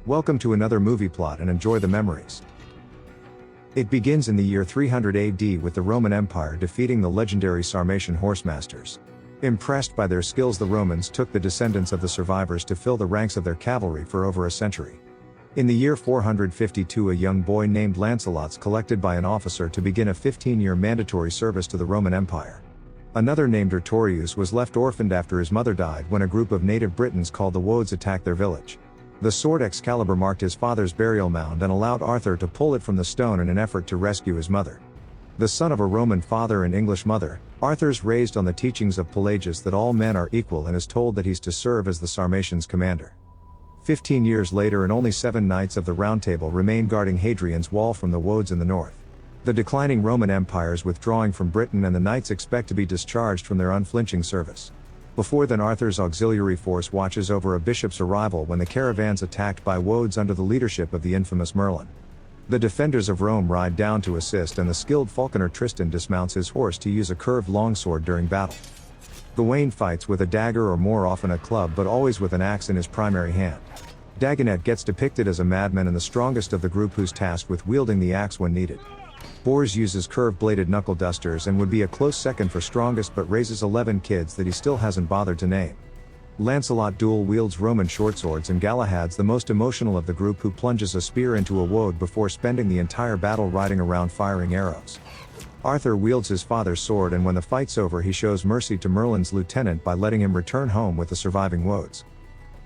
Welcome to another movie plot and enjoy the memories. It begins in the year 300 AD with the Roman Empire defeating the legendary Sarmatian horsemasters. Impressed by their skills, the Romans took the descendants of the survivors to fill the ranks of their cavalry for over a century. In the year 452, a young boy named Lancelot's collected by an officer to begin a 15-year mandatory service to the Roman Empire. Another named Artorius was left orphaned after his mother died when a group of native Britons called the Woads attacked their village. The sword Excalibur marked his father's burial mound and allowed Arthur to pull it from the stone in an effort to rescue his mother. The son of a Roman father and English mother, Arthur's raised on the teachings of Pelagius that all men are equal and is told that he's to serve as the Sarmatians' commander. 15 years later and only 7 knights of the Round Table remain guarding Hadrian's wall from the Woads in the north. The declining Roman Empire is withdrawing from Britain and the knights expect to be discharged from their unflinching service. Before then, Arthur's auxiliary force watches over a bishop's arrival when the caravan's attacked by Woads under the leadership of the infamous Merlin. The defenders of Rome ride down to assist and the skilled falconer Tristan dismounts his horse to use a curved longsword during battle. Gawain fights with a dagger or more often a club, but always with an axe in his primary hand. Dagonet gets depicted as a madman and the strongest of the group who's tasked with wielding the axe when needed. Bors uses curved-bladed knuckle dusters and would be a close second for strongest but raises 11 kids that he still hasn't bothered to name. Lancelot dual wields Roman short swords and Galahad's the most emotional of the group who plunges a spear into a woad before spending the entire battle riding around firing arrows. Arthur wields his father's sword and when the fight's over he shows mercy to Merlin's lieutenant by letting him return home with the surviving woads.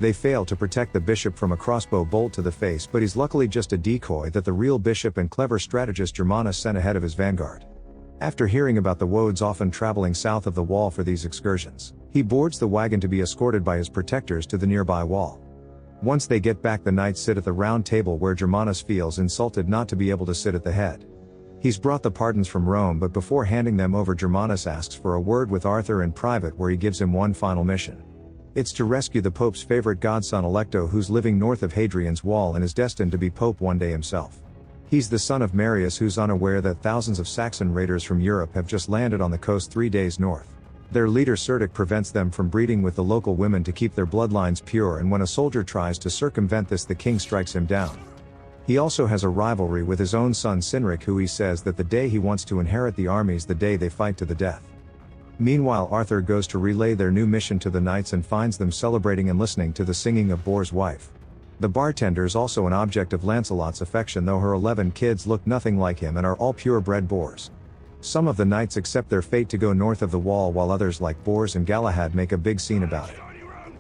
They fail to protect the bishop from a crossbow bolt to the face, but he's luckily just a decoy that the real bishop and clever strategist Germanus sent ahead of his vanguard. After hearing about the Woads often traveling south of the wall for these excursions, he boards the wagon to be escorted by his protectors to the nearby wall. Once they get back, the knights sit at the round table where Germanus feels insulted not to be able to sit at the head. He's brought the pardons from Rome, but before handing them over, Germanus asks for a word with Arthur in private where he gives him one final mission. It's to rescue the Pope's favorite godson Electo, who's living north of Hadrian's wall and is destined to be Pope one day himself. He's the son of Marius, who's unaware that thousands of Saxon raiders from Europe have just landed on the coast 3 days north. Their leader Cerdic prevents them from breeding with the local women to keep their bloodlines pure, and when a soldier tries to circumvent this, the king strikes him down. He also has a rivalry with his own son Cynric, who he says that the day he wants to inherit the army's the day they fight to the death. Meanwhile, Arthur goes to relay their new mission to the knights and finds them celebrating and listening to the singing of Bor's wife. The bartender's also an object of Lancelot's affection, though her 11 kids look nothing like him and are all purebred boars. Some of the knights accept their fate to go north of the wall, while others like Bors and Galahad make a big scene about it.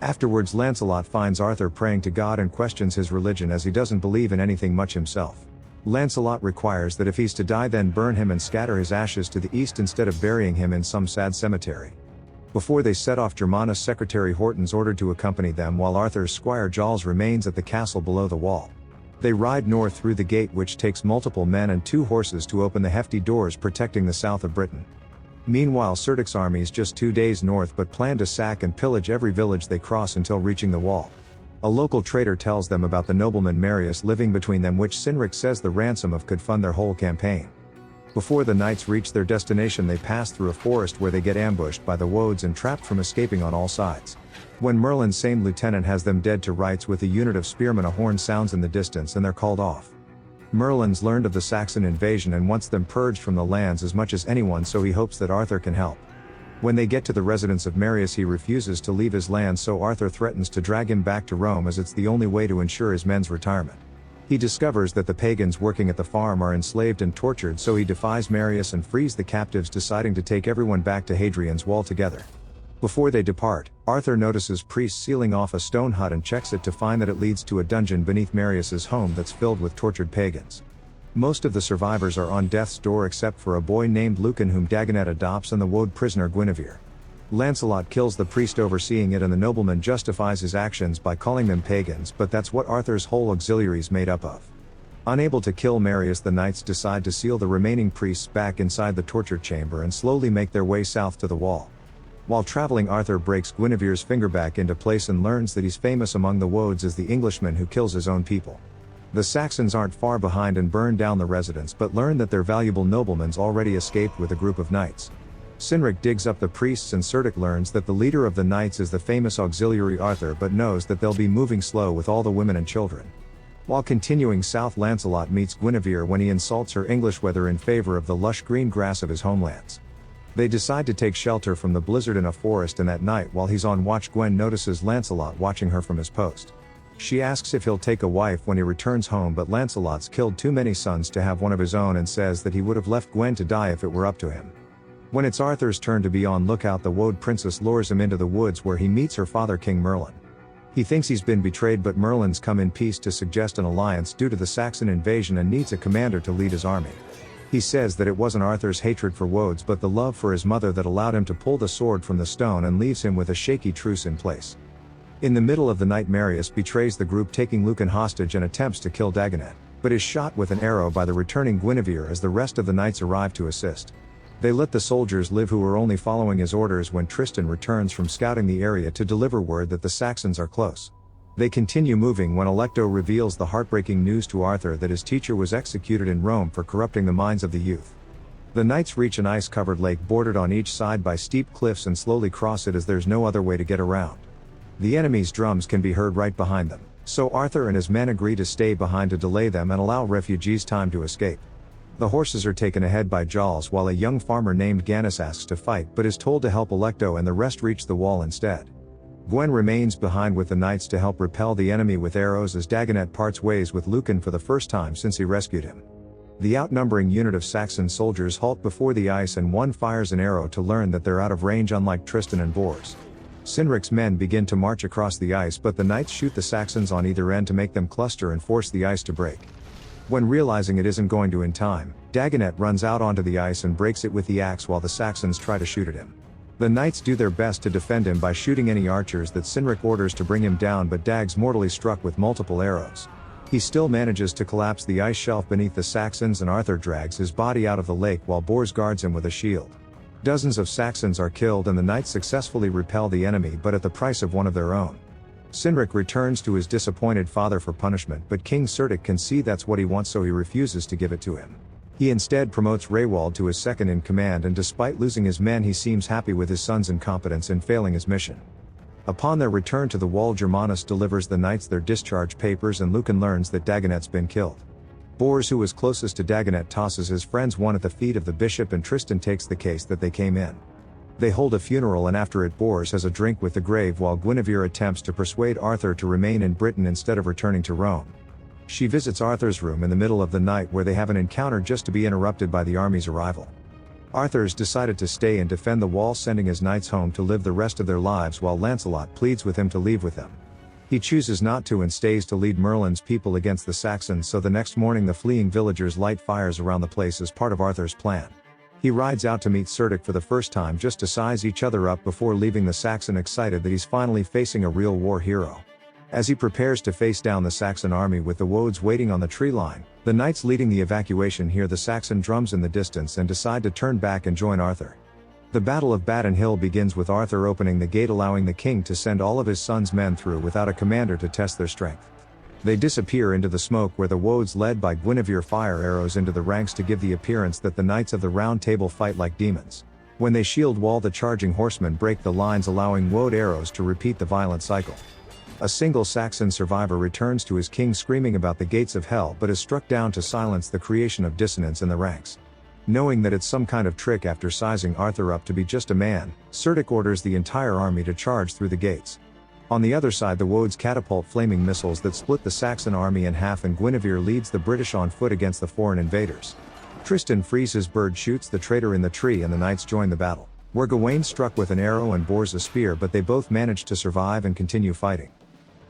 Afterwards, Lancelot finds Arthur praying to God and questions his religion as he doesn't believe in anything much himself. Lancelot requires that if he's to die, then burn him and scatter his ashes to the east instead of burying him in some sad cemetery. Before they set off, Germanus' secretary Horton's ordered to accompany them, while Arthur's squire Giles remains at the castle below the wall. They ride north through the gate, which takes multiple men and 2 horses to open the hefty doors protecting the south of Britain. Meanwhile, Cerdic's armies just 2 days north but plan to sack and pillage every village they cross until reaching the wall. A local trader tells them about the nobleman Marius living between them, which Cynric says the ransom of could fund their whole campaign. Before the knights reach their destination, they pass through a forest where they get ambushed by the Woads and trapped from escaping on all sides. When Merlin's same lieutenant has them dead to rights with a unit of spearmen, a horn sounds in the distance and they're called off. Merlin's learned of the Saxon invasion and wants them purged from the lands as much as anyone, so he hopes that Arthur can help. When they get to the residence of Marius, he refuses to leave his land, so Arthur threatens to drag him back to Rome as it's the only way to ensure his men's retirement. He discovers that the pagans working at the farm are enslaved and tortured, so he defies Marius and frees the captives, deciding to take everyone back to Hadrian's wall together. Before they depart, Arthur notices priests sealing off a stone hut and checks it to find that it leads to a dungeon beneath Marius's home that's filled with tortured pagans. Most of the survivors are on death's door except for a boy named Lucan whom Dagonet adopts and the Woad prisoner Guinevere. Lancelot kills the priest overseeing it, and the nobleman justifies his actions by calling them pagans, but that's what Arthur's whole auxiliary's made up of. Unable to kill Marius, the knights decide to seal the remaining priests back inside the torture chamber and slowly make their way south to the wall. While traveling, Arthur breaks Guinevere's finger back into place and learns that he's famous among the Woads as the Englishman who kills his own people. The Saxons aren't far behind and burn down the residence, but learn that their valuable nobleman's already escaped with a group of knights. Cynric digs up the priests and Cerdic learns that the leader of the knights is the famous auxiliary Arthur, but knows that they'll be moving slow with all the women and children. While continuing south, Lancelot meets Guinevere when he insults her English weather in favor of the lush green grass of his homelands. They decide to take shelter from the blizzard in a forest, and that night while he's on watch, Gwen notices Lancelot watching her from his post. She asks if he'll take a wife when he returns home, but Lancelot's killed too many sons to have one of his own and says that he would have left Gwen to die if it were up to him. When it's Arthur's turn to be on lookout, the Woad princess lures him into the woods where he meets her father, King Merlin. He thinks he's been betrayed, but Merlin's come in peace to suggest an alliance due to the Saxon invasion and needs a commander to lead his army. He says that it wasn't Arthur's hatred for Woads but the love for his mother that allowed him to pull the sword from the stone, and leaves him with a shaky truce in place. In the middle of the night, Marius betrays the group, taking Lucan hostage, and attempts to kill Dagonet, but is shot with an arrow by the returning Guinevere as the rest of the knights arrive to assist. They let the soldiers live who were only following his orders when Tristan returns from scouting the area to deliver word that the Saxons are close. They continue moving when Alecto reveals the heartbreaking news to Arthur that his teacher was executed in Rome for corrupting the minds of the youth. The knights reach an ice-covered lake bordered on each side by steep cliffs and slowly cross it as there's no other way to get around. The enemy's drums can be heard right behind them, so Arthur and his men agree to stay behind to delay them and allow refugees time to escape. The horses are taken ahead by Jawls while a young farmer named Gannis asks to fight but is told to help Alecto, and the rest reach the wall instead. Gwen remains behind with the knights to help repel the enemy with arrows as Dagonet parts ways with Lucan for the first time since he rescued him. The outnumbering unit of Saxon soldiers halt before the ice, and one fires an arrow to learn that they're out of range, unlike Tristan and Bors. Cynric's men begin to march across the ice, but the knights shoot the Saxons on either end to make them cluster and force the ice to break. When realizing it isn't going to in time, Dagonet runs out onto the ice and breaks it with the axe while the Saxons try to shoot at him. The knights do their best to defend him by shooting any archers that Cynric orders to bring him down, but Dag's mortally struck with multiple arrows. He still manages to collapse the ice shelf beneath the Saxons, and Arthur drags his body out of the lake while Bors guards him with a shield. Dozens of Saxons are killed and the knights successfully repel the enemy, but at the price of one of their own. Cynric returns to his disappointed father for punishment, but King Cerdic can see that's what he wants, so he refuses to give it to him. He instead promotes Raywald to his second in command, and despite losing his men he seems happy with his son's incompetence in failing his mission. Upon their return to the wall, Germanus delivers the knights their discharge papers, and Lucan learns that Dagonet's been killed. Bors, who was closest to Dagonet, tosses his friends one at the feet of the bishop, and Tristan takes the case that they came in. They hold a funeral, and after it Bors has a drink with the grave while Guinevere attempts to persuade Arthur to remain in Britain instead of returning to Rome. She visits Arthur's room in the middle of the night where they have an encounter just to be interrupted by the army's arrival. Arthur's decided to stay and defend the wall, sending his knights home to live the rest of their lives while Lancelot pleads with him to leave with them. He chooses not to and stays to lead Merlin's people against the Saxons, so the next morning the fleeing villagers light fires around the place as part of Arthur's plan. He rides out to meet Cerdic for the first time just to size each other up before leaving the Saxon, excited that he's finally facing a real war hero. As he prepares to face down the Saxon army with the Woads waiting on the tree line, the knights leading the evacuation hear the Saxon drums in the distance and decide to turn back and join Arthur. The Battle of Badon Hill begins with Arthur opening the gate, allowing the king to send all of his son's men through without a commander to test their strength. They disappear into the smoke where the Woads led by Guinevere fire arrows into the ranks to give the appearance that the Knights of the Round Table fight like demons. When they shield wall, the charging horsemen break the lines, allowing Woad arrows to repeat the violent cycle. A single Saxon survivor returns to his king screaming about the gates of hell, but is struck down to silence the creation of dissonance in the ranks. Knowing that it's some kind of trick after sizing Arthur up to be just a man, Cerdic orders the entire army to charge through the gates. On the other side, the Woads catapult flaming missiles that split the Saxon army in half, and Guinevere leads the British on foot against the foreign invaders. Tristan frees his bird, shoots the traitor in the tree, and the knights join the battle, where Gawain struck with an arrow and Bors a spear, but they both manage to survive and continue fighting.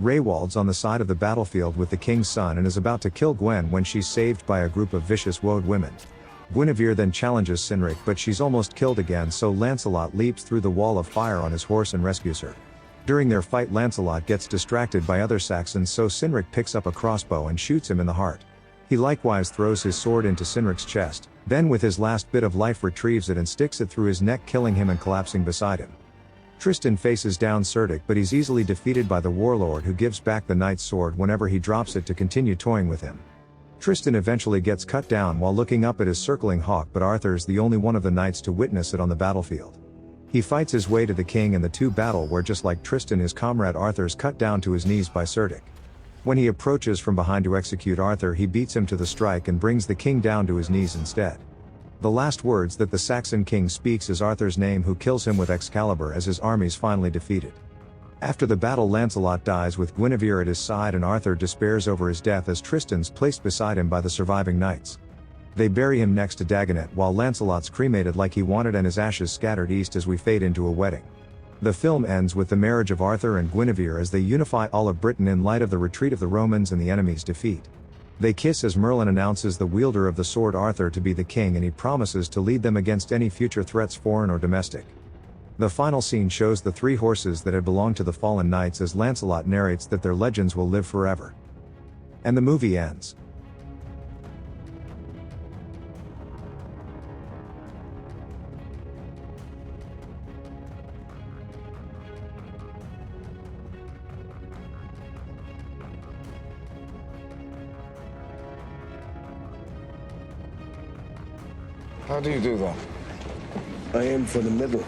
Raywald's on the side of the battlefield with the king's son and is about to kill Gwen when she's saved by a group of vicious Woad women. Guinevere then challenges Cynric, but she's almost killed again, so Lancelot leaps through the wall of fire on his horse and rescues her. During their fight, Lancelot gets distracted by other Saxons, so Cynric picks up a crossbow and shoots him in the heart. He likewise throws his sword into Cynric's chest, then with his last bit of life retrieves it and sticks it through his neck, killing him and collapsing beside him. Tristan faces down Cerdic, but he's easily defeated by the warlord, who gives back the knight's sword whenever he drops it to continue toying with him. Tristan eventually gets cut down while looking up at his circling hawk, but Arthur's the only one of the knights to witness it on the battlefield. He fights his way to the king and the two battle, where just like Tristan, his comrade Arthur's cut down to his knees by Cerdic. When he approaches from behind to execute Arthur, he beats him to the strike and brings the king down to his knees instead. The last words that the Saxon king speaks is Arthur's name, who kills him with Excalibur as his armies finally defeated. After the battle, Lancelot dies with Guinevere at his side, and Arthur despairs over his death as Tristan's placed beside him by the surviving knights. They bury him next to Dagonet while Lancelot's cremated like he wanted and his ashes scattered east as we fade into a wedding. The film ends with the marriage of Arthur and Guinevere as they unify all of Britain in light of the retreat of the Romans and the enemy's defeat. They kiss as Merlin announces the wielder of the sword Arthur to be the king, and he promises to lead them against any future threats, foreign or domestic. The final scene shows the 3 horses that had belonged to the fallen knights as Lancelot narrates that their legends will live forever. And the movie ends. How do you do that? I aim for the middle.